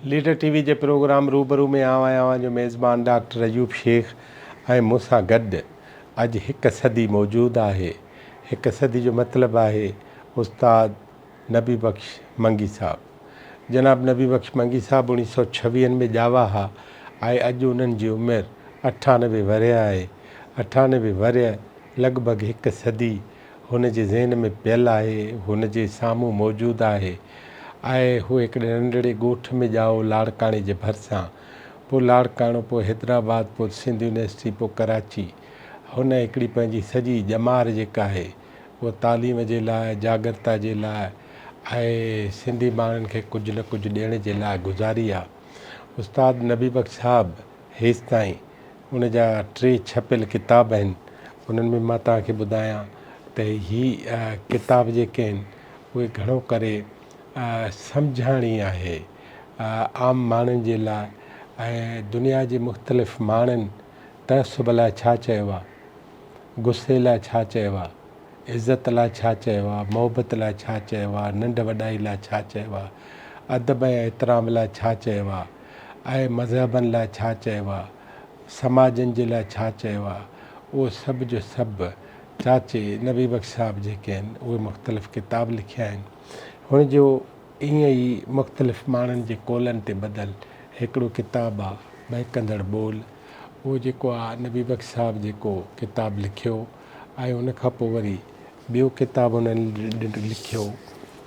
Leader TV जे programme रूबरू में आवां जो मेज़बान डॉक्टर अयूब शेख ऐं मूंसां गॾु अॼु हिकु सदी मौजूदु आहे। हिकु सदी जो मतिलबु आहे उस्ताद नबी बख़्श मंगी साहब। जनाब नबी बख़्श मंगी साहब 1926 में ॼावा हा ऐं अॼु उन्हनि जी उमिरि 98 वरे आहे। 98 वरे लॻभॻि हिकु सदी हुन जे ज़हन में पियल आहे, हुन जे साम्हूं मौजूदु आहे। ऐं हू हिकिड़े नंढड़े ॻोठ में ॼाओ लाड़काणे जे भरिसां, पोइ लाड़काणो, पोइ हैदराबाद, पोइ सिंध यूनिवर्सिटी, पोइ कराची। हुन हिकिड़ी पंहिंजी सॼी ॼमार जेका आहे उहा तालीम जे लाइ, जागरता जे लाइ ऐं सिंधी माण्हुनि खे कुझु न कुझु ॾियण जे लाइ गुज़ारी आहे। उस्ताद नबी बख़्श साहब हेसि ताईं उन जा 3 छपियल किताब आहिनि। उन्हनि में मां तव्हांखे ॿुधायां त हीअ किताब जेके आहिनि उहे घणो करे सम्झाणी आहे आम माण्हुनि जे लाइ ऐं दुनिया जे मुख़्तलिफ़ माण्हुनि तअसुब लाइ छा चयो आहे, गुस्से लाइ छा चयो आहे, इज़त लाइ छा चयो आहे, मोहबत लाइ छा चयो आहे, नंढ वॾाई लाइ छा चयो आहे, अदब ऐं एतिराम लाइ छा चयो आहे ऐं मज़हबनि लाइ छा चयो आहे, समाजनि जे लाइ छा चयो आहे, उहो सभु जो सभु चाचे नबी बख़्श साहब जेके आहिनि उहे मुख़्तलिफ़ किताब लिखिया आहिनि। हुन जो ईअं ई मुख़्तलिफ़ माण्हुनि जे कोलनि ते ॿधल हिकिड़ो किताबु आहे बहकंदड़ ॿोल। उहो जेको आहे नबी बख़्श साहब जेको किताबु लिखियो ऐं उन खां पोइ वरी ॿियो किताबु उन्हनि लिखियो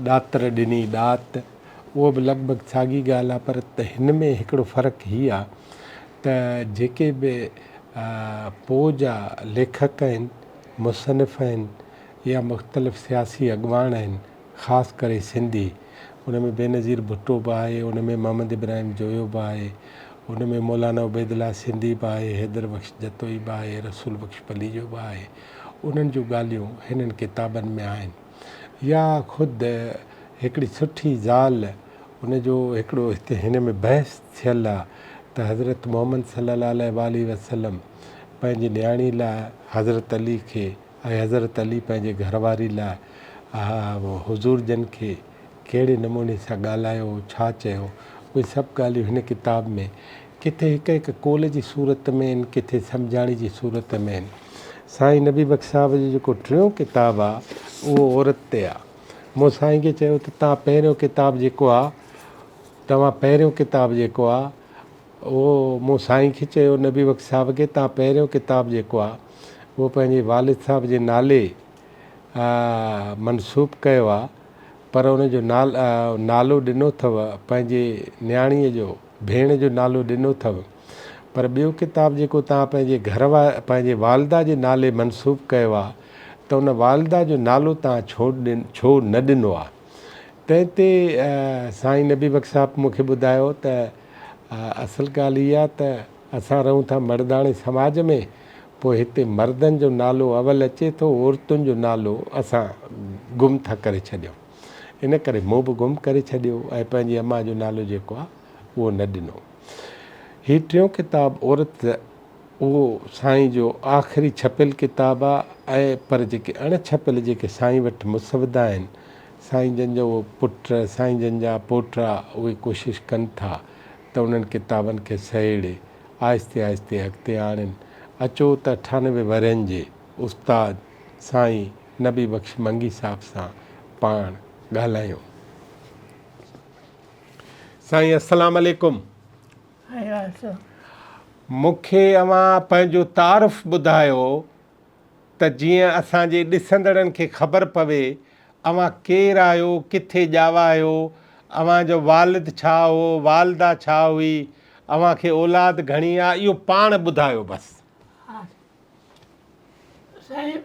ॾातर ॾिनी ॾात। उहो बि लॻभॻि साॻी ॻाल्हि आहे, पर त हिन में हिकिड़ो फ़र्क़ु हीअ आहे त जेके बि पोइ जा लेखक आहिनि, मुसनिफ़ आहिनि या मुख़्तलिफ़ सियासी अॻवान आहिनि, ख़ासि करे सिंधी, उन में बेनज़ीर भुट्टो बि आहे, उन में मोहम्मद इब्राहिम जोयो बि आहे, उन में मौलाना उबैदुल्ला सिंधी बि आहे, हैदर बख़्श जतोई बि आहे, रसूल बख़्श पलीजो बि आहे। उन्हनि जूं ॻाल्हियूं हिननि किताबनि में आहिनि। या ख़ुदि हिकिड़ी सुठी ज़ाल, उन जो हिकिड़ो हिते हिन में बहस थियल आहे त हज़रत मोहम्मद सल्लल्लाहु अलैहि वसल्लम पंहिंजी नियाणी लाइ हज़रत अली खे ऐं हज़रत अली पंहिंजे घरवारी लाइ हुज़ूर जन खे कहिड़े नमूने सां ॻाल्हायो, छा चयो, उहे सभु ॻाल्हियूं हिन किताब में किथे हिकु हिकु कौल जी सूरत में आहिनि, किथे सम्झाणी जी सूरत में आहिनि। साईं नबी बख़्श साहब जो जेको 3 किताबु आहे उहो औरत ते आहे। मूं साईं खे चयो त तव्हां पहिरियों किताबु जेको आहे, उहो मूं साईं खे चयो नबी बख़्श साहब खे तव्हां पहिरियों किताबु जेको आहे उहो पंहिंजे वालिद साहब जे नाले मनसूब कयो आहे, पर उन जो नालो ॾिनो अथव पंहिंजे नियाणीअ जो, भेण जो नालो ॾिनो अथव। पर ॿियो किताबु जेको तव्हां पंहिंजे पंहिंजे वालिदा जे नाले मनसूब कयो आहे त उन वालिदा जो नालो तव्हां छो न ॾिनो आहे। तंहिं ते साईं नबी बख़्श साहब मूंखे ॿुधायो त असुल ॻाल्हि इहा त असां रहूं था मर्दाणे समाज में, पोइ हिते मर्दनि जो नालो अवल अचे थो, औरतुनि जो नालो असां गुम था करे छॾियूं। इन करे मूं बि गुम करे छॾियो ऐं पंहिंजी अम्मा जो नालो जेको आहे उहो न ॾिनो। हीउ 3 किताबु औरत, उहो साईं जो आख़िरी छपियल किताबु आहे। ऐं पर जेके अणछपियल जेके साईं वटि मुसवदा आहिनि, साईं जन जो पुट, साईं जन जा पोटा, उहे कोशिशि कनि था त उन्हनि किताबनि खे सहेड़े आहिस्ते आहिस्ते अॻिते आणनि। अचो त 98 वरनि जे उस्ताद साईं नबी बख़्श मंगी साहब सां पाण ॻाल्हायूं। साईं अस्सलाम वालेकुम। मूंखे अव्हां पंहिंजो तारुफ़ ॿुधायो त जीअं असांजे ॾिसंदड़नि खे ख़बर पवे अव्हां केरु आहियो, किथे ॼावा आहियो, अव्हांजो वालिद छा हो, वालिदा छा हुई, अव्हां खे औलाद घणी आहे, इहो पाण ॿुधायो बसि। साईं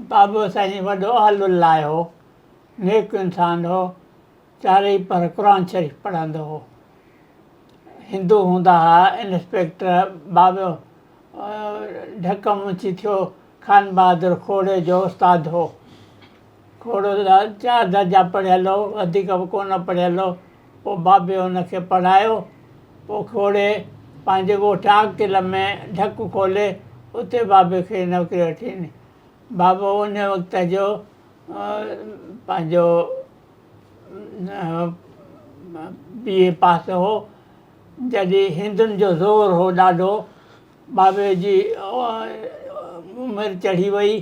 बाबो साईं वॾो अहलुल्लाह हो, नेक इंसान हो, चारई पर क़ुरान शरीफ़ पढ़ंदो हो। हिंदू हूंदा हुआ। इंस्पेक्टर बाबो ढक मुंशी थियो, खान बहादुर खोड़े जो उस्ताद हो। खोड़ो 4 दर्जा पढ़ियल हो, वधीक बि कोन पढ़ियल हो। पोइ बाबे हुनखे पढ़ायो। पोइ खोड़े पंहिंजे ॻोठ आकिल में ढक खोले उते बाबे खे नौकिरी वठी ॾिनी। बाबो उन वक़्त जो पंहिंजो BA पास हो। जॾहिं हिंदुनि जो ज़ोर हो ॾाढो, बाबे जी उमिरि चढ़ी वई,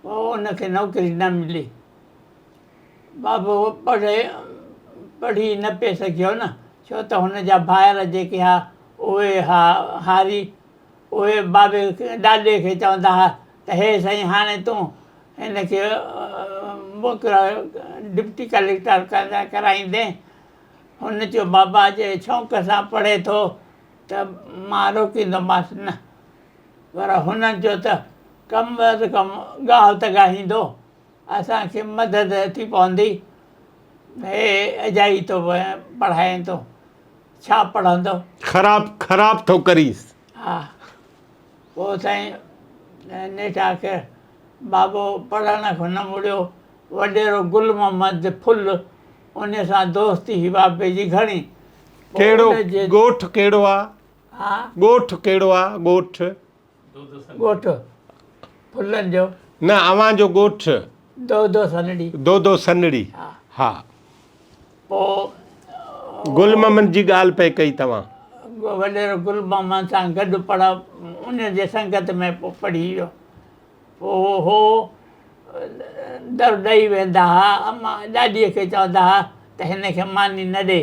पोइ उनखे नौकिरी न मिली। बाबो पढ़ी न पिए सघियो न, छो त हुनजा भाइर जेके हा उहे हारी। उहे बाबे खे ॾाॾे खे चवंदा हुआ त हे साईं हाणे तूं हिनखे डिप्टी कलेक्टर कराईंदे। हुन चयो बाबा जे शौक़ सां पढ़े थो त मां रोकींदोमांसि न, पर हुननि चयो त कम अज़ कम ॻाल्हि त ॻाईंदो, असांखे मदद थी पवंदी। हे अजाई थो पढ़ाए थो, छा पढ़ंदो? ख़राब थो करीस। हा, पोइ साईं नेठा खे बाबो पढ़ण खां न मुड़ियो। वॾेरो गुल मोहम्मद फुल, उन सां दोस्ती हुई बाबे जी घणी। कहिड़ो ॻोठु कहिड़ो आहे? हा, ॻोठु कहिड़ो आहे? ॻोठु ॻोठु फुलनि जो न, अव्हां जो ॻोठु दो सनड़ी। दो सनड़ी। हा, हा, पोइ गुल मोहम्मद जी ॻाल्हि पे कई तव्हां। वॾेरो गुल मोहम्मद सां गॾु पढ़, उन जे संगत में पोइ पढ़ी वियो। पोइ हो दर ॾेई वेंदा हुआ, अम्मा ॾाॾीअ खे चवंदा हुआ त हिनखे मानी न ॾे।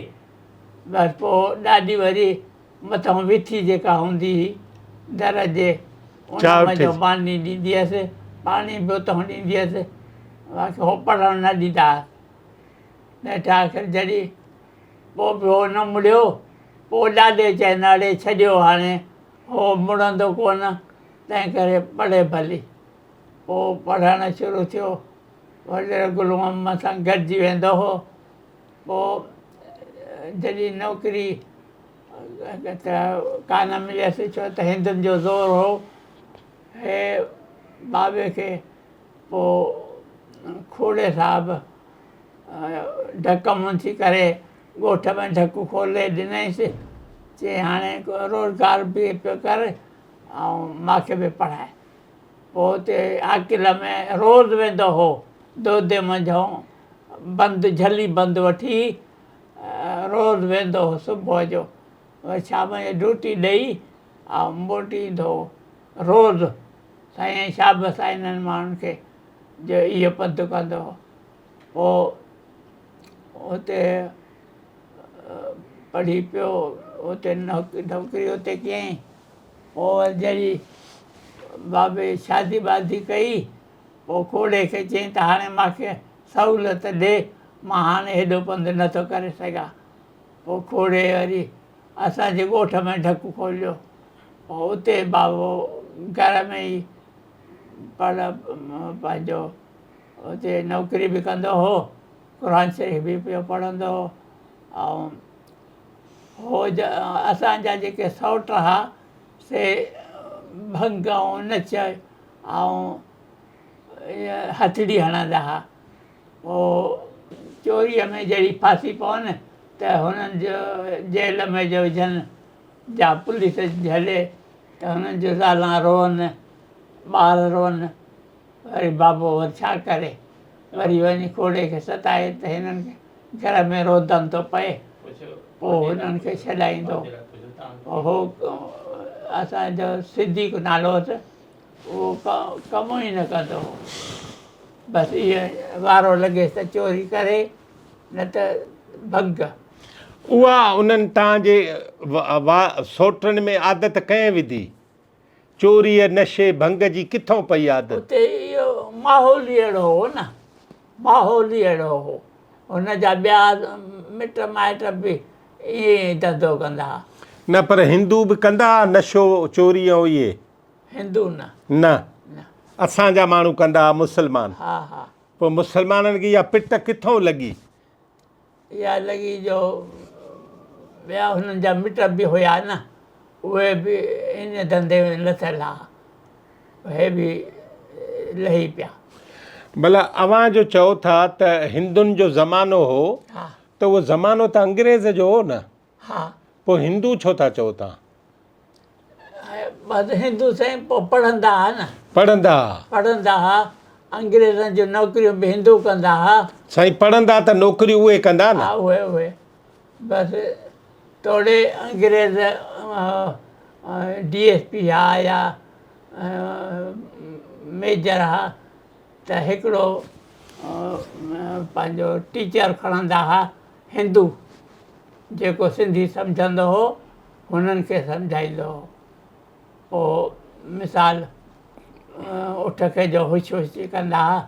बसि पोइ ॾाॾी वरी मथां विथी जेका हूंदी हुई दर जे, उन जो मानी ॾींदी हुअसि, पाणी बि उतां ॾींदी हुअसि। बाक़ी हो पढ़णु न ॾींदा हुआ। नेठि आख़िर जॾहिं पोइ बि हो न मुड़ियो, पोइ ॾाॾे चए न अड़े छॾियो, हाणे हो मुड़ंदो कोन, तंहिं करे पढ़े भली। पोइ पढ़णु शुरू थियो, वॾेरो गुल मोहम्मद सां गॾिजी वेंदो हो। पोइ जॾहिं नौकिरी त कान मिलियसि, छो त हिंदुनि जो ज़ोर हो। हे बाबे खे पोइ खोड़े साहिबु ढक मुंशी करे ॻोठ में ढकु खोले ॾिनईसि, चई हाणे रोज़गार बि पियो कर ऐं मूंखे बि पढ़ाए। पोइ हुते आकिल में रोज़ु वेंदो हो, दोधे मंझां बंदि झली बंदि वठी रोज़ु वेंदो हो सुबुह जो, वरी शाम जो ड्यूटी ॾेई ऐं मोटी ईंदो हो रोज़ु। साईं शाबसि आहे इन्हनि माण्हुनि खे जो इहो पंधु कंदो हो। पोइ हुते पढ़ी पियो, हुते नौकिरी हुते कयईं। पोइ जॾहिं बाबे शादी वादी कई, पोइ खोड़े खे चयईं त हाणे मूंखे सहूलियत ॾे, मां हाणे हेॾो पंधु नथो करे सघां। पोइ खोड़े वरी असांजे ॻोठ में ढकु खोलियो। पोइ उते बाबो घर में ई पंहिंजो हुते नौकिरी बि कंदो हो, क़ुर शरीफ़ बि पियो पढ़ंदो हो। ऐं हो असांजा जेके सौट हुआ से भंग ऐं नच ऐं हथड़ी हणंदा हुआ। पोइ चोरीअ में जहिड़ी फांसी पवनि त हुननि जो जेल में जो विझनि, जा पुलिस झले त हुननि जो ज़ालां रोअनि, ॿार रोअनि। वरी बाबो वरी छा करे, वरी वञी खोड़े खे सताए त हिननि खे घर में रोधन थो पए, पोइ हुननि खे छॾाईंदो। हो असांजो सिद्दीक़ नालो हुअसि, उहो कमु ई न कंदो हो। बसि इहो वारो लॻेसि त चोरी करे, न त भंग। उहा उन्हनि तव्हांजे सौटनि में आदत कंहिं विधी? चोरीअ नशे भंग जी किथां पई आदत? उते इहो माहौल ई अहिड़ो हो न, माहौल ई अहिड़ो हो। हुनजा ॿिया मिट माइट बि ईअं ई धंधो कंदा हुआ। न, पर हिंदू बि कंदा नशो चोरी ऐं इहे? हिंदू न। न, असांजा माण्हू कंदा हुआ, मुस्लमान। हा हा। पोइ मुस्लमाननि खे इहा पिट किथां लॻी? इहा लॻी जो ॿिया हुननि जा मिट बि हुआ न, उहे बि इन धंधे में लथियलु हुआ, हे बि लही पिया। भला अव्हां जो चओ था त हिंदुनि जो ज़मानो हो, हा, त उहो ज़मानो त अंग्रेज़ जो हो न? हा। पोइ हिंदू छो था चओ तव्हां? बसि हिंदू साईं पोइ पढ़ंदा हुआ न, पढ़ंदा हुआ। अंग्रेज़नि जूं नौकिरियूं बि हिंदू कंदा हुआ। साईं पढ़ंदा त नौकिरी उहे कंदा न? हा, उहे बस थोड़े अंग्रेज़ DSP हा या मेजर हा त हिकिड़ो पंहिंजो टीचर खणंदा हुआ हिंदू जेको सिंधी सम्झंदो हो हुननि खे सम्झाईंदो हो। पोइ मिसाल उठ खे जो हुश हुश कंदा हुआ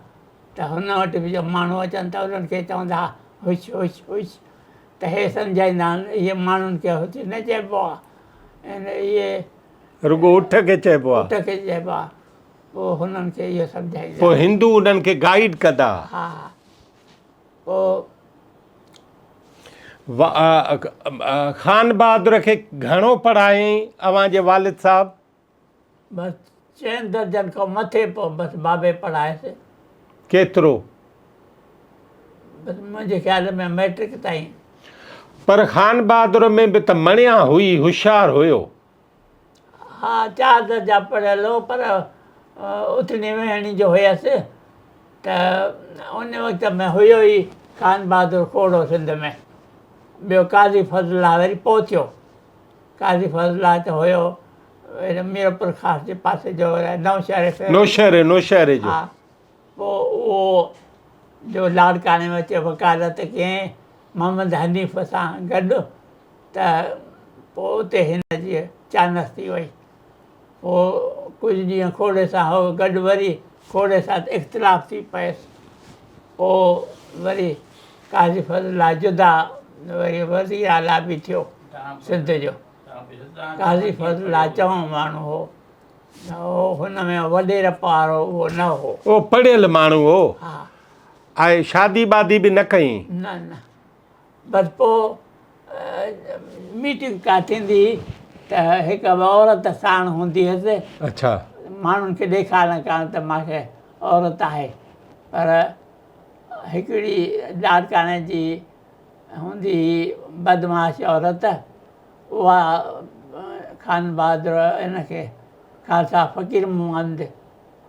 त हुन वटि बि जो माण्हू अचनि था उन्हनि खे चवंदा हुआ हुश हुश हुश त हे सम्झाईंदा आहिनि इहे माण्हुनि खे हुश न चइबो आहे ऐं इहे रुगो उठ खे चइबो उठ आहे। खे चइबो आहे। पोइ हुननि खे इहो सम्झाईंदा पोइ हिंदू उन्हनि खे गाइड कंदा। हा पोइ ख़ान बहादुर खे घणो पढ़ायईं अव्हां जे वालिद साहब? बसि 4 दर्जन खां मथे पोइ बसि बाबे पढ़ायसि। केतिरो? बसि मुंहिंजे ख़्याल में मैट्रिक ताईं। पर ख़ान बहादुर में बि त मणिया हुई, होशियारु हुयो। हा 4 दर्जा पढ़ियल हो पर उथणी वेहणी जो हुयसि त उन वक़्त में हुयो ई ख़ान बहादुर खोड़ो सिंध में। ॿियो काज़ी फज़लुल्लाह वरी पोइ थियो। काज़ी फज़लुल्लाह त हुयो मीरपुर ख़ास जे पासे जो नौशहरे जो। हा पोइ उहो जो लाड़काने में अचे वकालत कयईं मोहम्मद हनीफ़ सां गॾु त पोइ उते हिन जी चानस थी वई। पोइ कुझु ॾींहं खोड़े सां हो गॾु वरी खोड़े सां इख़्तिलाफ़ थी पियसि। पोइ वरी काज़ी फज़लुल्लाह जुदा वरी वज़ीर आला बि थियो सिंध जो। काज़ी फज़लुल्लाह चङो माण्हू हो हुन में वॾेर वारो उहो न हो। उहो पढ़ियल माण्हू हो। हा ऐं शादी वादी बि न कई? न बसि पोइ मीटिंग का थींदी त हिकु औरत साण हूंदी हुअसि। अच्छा। माण्हुनि खे ॾेखारण कान त मूंखे औरत आहे पर हिकिड़ी लाड़काने जी हूंदी बदमाश औरत उहा ख़ान बहादुर हिनखे ख़ालसा फ़क़ीर मोहम्मद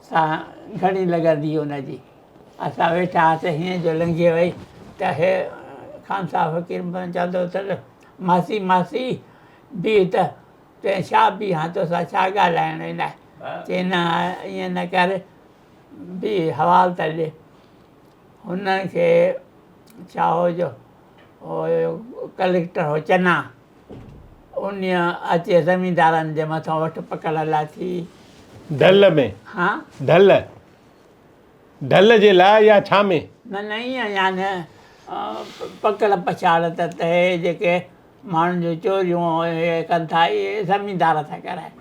सां घणी लॻंदी हुनजी। असां वेठा हुआसीं हीअं जो लंघी वई त हे ख़ान साहब फ़क़ीर मोहम्मद चवंदो त मासी मासी बीह त चई छा बीहां तोसां छा ॻाल्हाइणु इन चई न ईअं न कर बीह हवाल त ॾे। हुननि खे छा हो जो कलेक्टर हो चना उन अचे ज़मींदारनि जे मथां वठि पकड़ लाइ थी। ढल में? हा ढल जे लाइ या छा में? न ईअं याने पकड़ पछाड़ त हे जेके माण्हुनि जूं चोरियूं हे कनि था इहे ज़मींदार था कराइनि।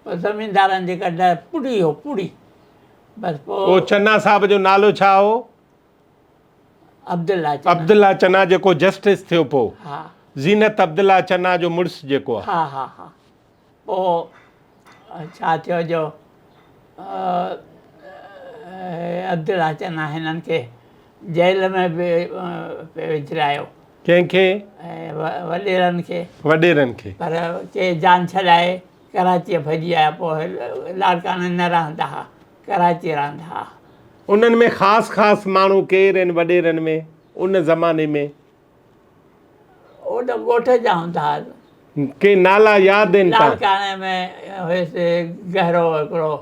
पोइ ज़मींदारनि जे गॾु पुड़ी हो पुड़ी बसि पोइ चना साहब जो नालो छा हो? अब्दुल्ला चना जेको जस्टिस थियो पोइ। हा ज़ीनत अब्दुल्ला चना जो मुड़ुसु जेको आहे। हा पोइ छा थियो जो अब्दुल्ला चना हिननि खे जेल में बि विझरायो। कंहिंखे? वॾेरनि खे। पर के जान छॾाए कराचीअ भॼी आया। पोइ लाड़काने न रहंदा हुआ कराची रहंदा हुआ। उन्हनि में ख़ासि माण्हू केरु आहिनि वॾेरनि में उन ज़माने में? ओॾो ॻोठ जा हूंदा हुआ। के नाला यादि आहिनि? लाड़काने में हुयसि गहरो हिकिड़ो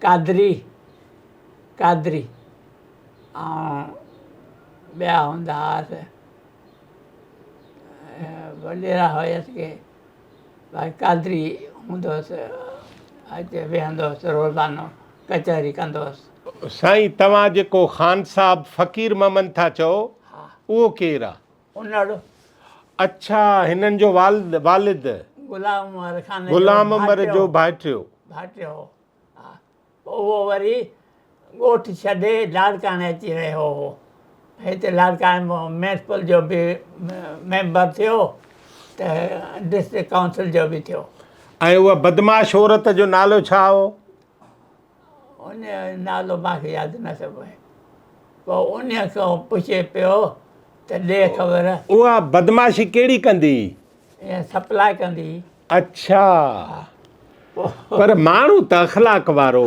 कादरी ऐं ॿिया हूंदा हुआसीं वॾेरा हुयसि के भाई कादरी हूंदो हुअसि अचे वेहंदो हुअसि रोज़ानो कचहरी कंदो हुअसि। साईं तव्हां जेको ख़ान साहब फ़क़ीर मोहम्मद था चओ उहो केरु आहे? उनड़। अच्छा हिननि जो वालिद गुलाम उमर जो भाइटियो। हो हा। उहो वरी ॻोठु छॾे लाड़काने अची रहियो हो। हिते लाड़काने म्यूनिसिपल जो बि मेंबर थियो त डिस्ट्रिक्ट काउंसिल जो बि थियो। ऐं उहा बदमाश औरत जो नालो छा हो? उन नालो मूंखे यादि न थो पए। पोइ उन खां पुछे पियो त ॾे ख़बर उहा बदमाशी कहिड़ी कंदी? ईअं सप्लाई कंदी। अच्छा पर माण्हू त अख़लाक वारो।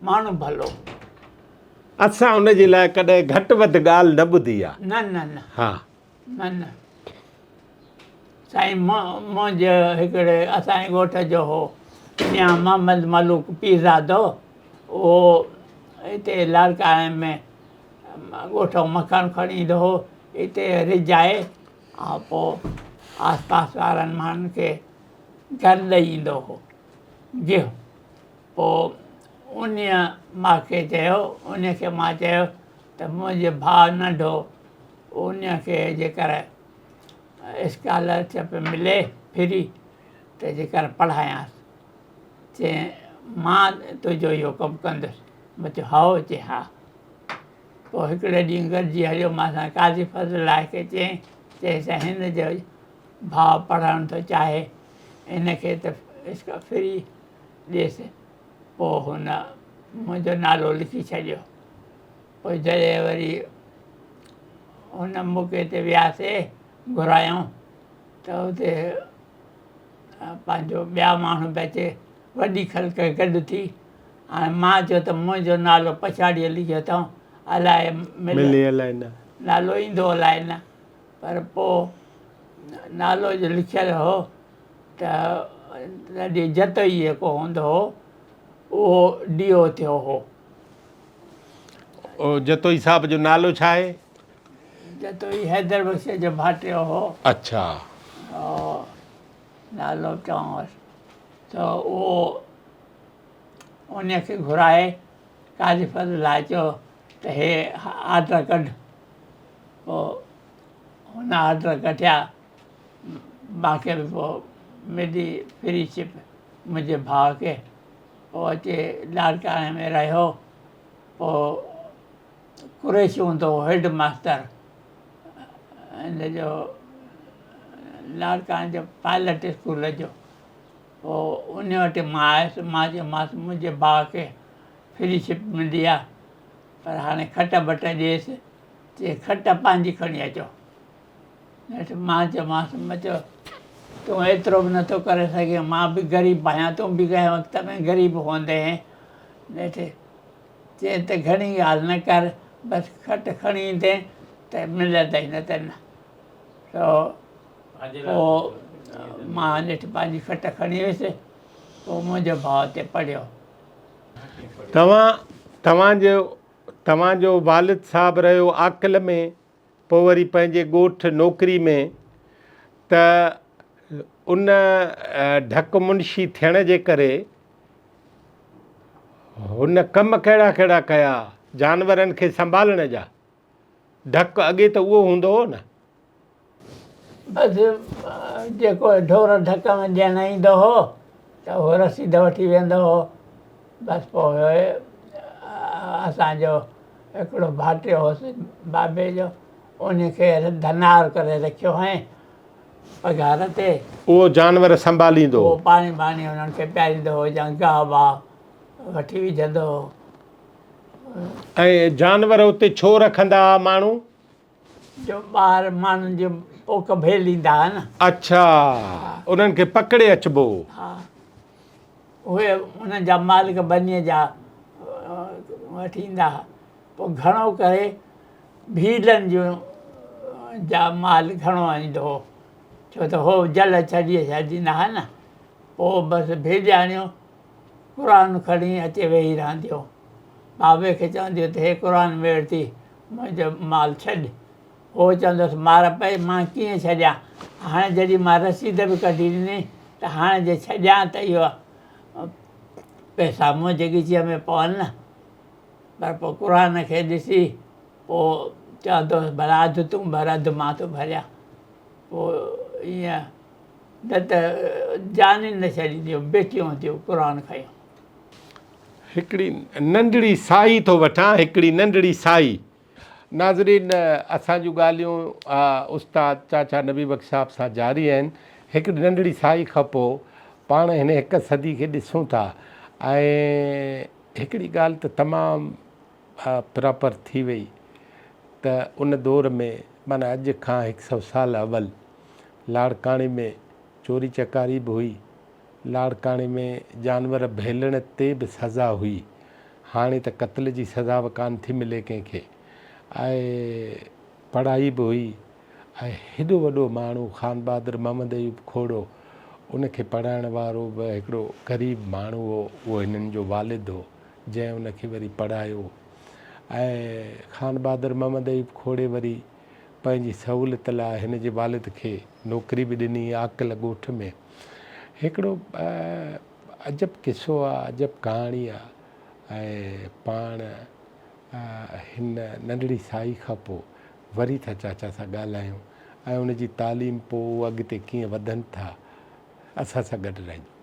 माण्हू भलो। असां हुनजे लाइ कॾहिं घटि वधि ॻाल्हि न ॿुधी आहे। न हा न साईं मुंहिंजो हिकिड़े असांजे ॻोठ जो हो या मोहम्मद मलूक पीरज़ादो, उहो हिते लाड़काणे में ॻोठो मखणु खणी ईंदो हो, हिते रिझाए ऐं पोइ आस पास वारनि माण्हुनि खे घरु ॾेई ईंदो हो गिहु। पोइ उन्हीअ मूंखे चयो, उनखे मां चयो त मुंहिंजो भाउ नंढो, उन खे जेकर स्कॉलरशिप मिले फ्री त जेकर पढ़ायांसि, चई मां तुंहिंजो इहो कमु कंदुसि। मां चयो हाओ, चई हा। पोइ हिकिड़े ॾींहुं गॾिजी हलियो, मां सां काज़ी फज़लाए खे चयईंसि हिन जो भाउ पढ़णु थो चाहे, इनखे त फ्री ॾिएसि। पोइ हुन मुंहिंजो नालो लिखी छॾियो। पोइ जॾहिं वरी हुन मौक़े ते वियासीं घुरायूं त हुते पंहिंजो ॿिया माण्हू बि अचे, वॾी ख़ल्क गॾु थी। हाणे मां चयो त मुंहिंजो नालो पछाड़ीअ लिखियो अथऊं, अलाए मिले अलाए न। नालो ईंदो अलाए न। पर पोइ नालो जो लिखियलु हो त तॾहिं जतोई जेको हूंदो हो उहो ॾीओ थियो हो। जतोई साहब जो नालो छा आहे? जतोई हैदर बख्श जो भाटियो हो। अच्छा। नालो चवांसि त उहो उनखे घुराए काज़ी फज़लाए चयो त हे आर्डर कढ। पोइ हुन आर्डर कढिया, मूंखे बि पोइ मिली फ्रीशिप मुंहिंजे भाउ खे। पोइ अचे लाड़काणे में रहियो। पोइ कुरैशी हूंदो हो हेड मास्टर हिन जो लाड़काणे जो पायलट स्कूल जो। पोइ उन वटि मां आयुसि, मां चयोमांसि मुंहिंजे भाउ खे फ्रीशिप मिली आहे, पर हाणे खट बट ॾिएसि। चई खट पंहिंजी खणी अचो। नेठि मां चयोमांसि, मां चयो तूं एतिरो बि नथो करे सघे, मां बि ग़रीब आहियां, तूं बि कंहिं वक़्त में ग़रीब हूंदे। नेठि चई त घणी ॻाल्हि न कर, बसि खट खणी ईंदे त मिलंदई, न त न। पोइ मां नेठि पंहिंजी खट खणी वियुसि। पोइ मुंहिंजो भाउ हुते पढ़ियो। तव्हांजो वालिद साहबु रहियो आकिल में, पोइ वरी पंहिंजे ॻोठ नौकिरी में, त उन ढक मुंशी थियण जे करे हुन कम कहिड़ा कहिड़ा कया जानवरनि खे संभालण जा? ढक अॻे त उहो हूंदो हो न? बसि जेको ढोर ढक में ॾियणु ईंदो हो त उहो रसीद वठी वेंदो हो। बसि पोइ असांजो हिकिड़ो भाटियो होसि बाबे जो, उनखे धनार करे रखियो हुअईं पघार ते। उहो जानवर संभालींदो? उहो पाणी वाणी हुननि खे पीआरींदो हो या गाहु वाहु वठी विझंदो हो। ऐं जानवर उते छो रखंदा हुआ माण्हू? जो ॿाहिरि माण्हुनि जो पोख भेलींदा हुआ न। अच्छा, उन्हनि खे पकिड़े अचिबो? हा, उहे उन्हनि जा मालिक बनीअ जा वठी ईंदा हुआ। पोइ घणो करे भीलनि जा माल घणो ईंदो हो, छो त हो जल छॾींदा हुआ न। पोइ बसि भेॼाणियूं क़ुर खणी अचे वेही रहंदियूं। बाबे खे चवंदियूं त हे क़ुर वेड़ थी, मुंहिंजो माल छॾ। उहो चवंदुसि मार पए, मां कीअं छॾियां? हाणे जॾहिं मां रसीद बि कढी ॾिनी त हाणे जे छॾियां त इहो पैसा मुंहिंजे ॻिचीअ में पवनि न। पर पोइ क़ुर खे ॾिसी पोइ चवंदुसि भला अधु तूं भर अधु मां थो भरियां। पोइ ईअं न त जान न छॾींदियूं, बेटियूं हूंदियूं क़ुर खयूं। हिकिड़ी नंढड़ी साई थो वठां, हिकिड़ी नंढड़ी साई। नाज़रीन, असां जूं ॻाल्हियूं उस्ताद चाचा नबी बख्श साहब सां जारी आहिनि। हिकिड़ी नंढड़ी साई खां पोइ पाण हिन हिकु सदी खे ॾिसूं था। ऐं हिकिड़ी ॻाल्हि त तमामु प्रॉपर थी वई त उन दौर में माना अॼु खां 100 साल अवल लाड़काणे में चोरी चकारी बि हुई, लाड़काणे में जानवर भेलण ते बि सज़ा हुई। हाणे त क़त्ल जी सज़ा बि कान थी मिले कंहिंखे। ऐं पढ़ाई बि हुई। ऐं हेॾो वॾो माण्हू ख़ान बहादुर मोहम्मद अयूब खोड़ो, उनखे पढ़ाइण वारो बि हिकिड़ो ग़रीब माण्हू हो, उहो हिननि जो वालिद हो जंहिं उनखे वरी पढ़ायो। ऐं ख़ान बहादुर मोहम्मद अयूब खोड़े वरी पंहिंजी सहूलियत लाइ हिन जे वालिद खे नौकिरी बि ॾिनी आकिल ॻोठ में। हिकिड़ो अजब किस्सो आहे, अजब कहाणी आहे। ऐं पाण हिन नंढड़ी साई खां पोइ वरी था चाचा सां ॻाल्हायूं ऐं उनजी तालीम पोइ अॻिते कीअं वधनि था। असां सां गॾु रहिजो।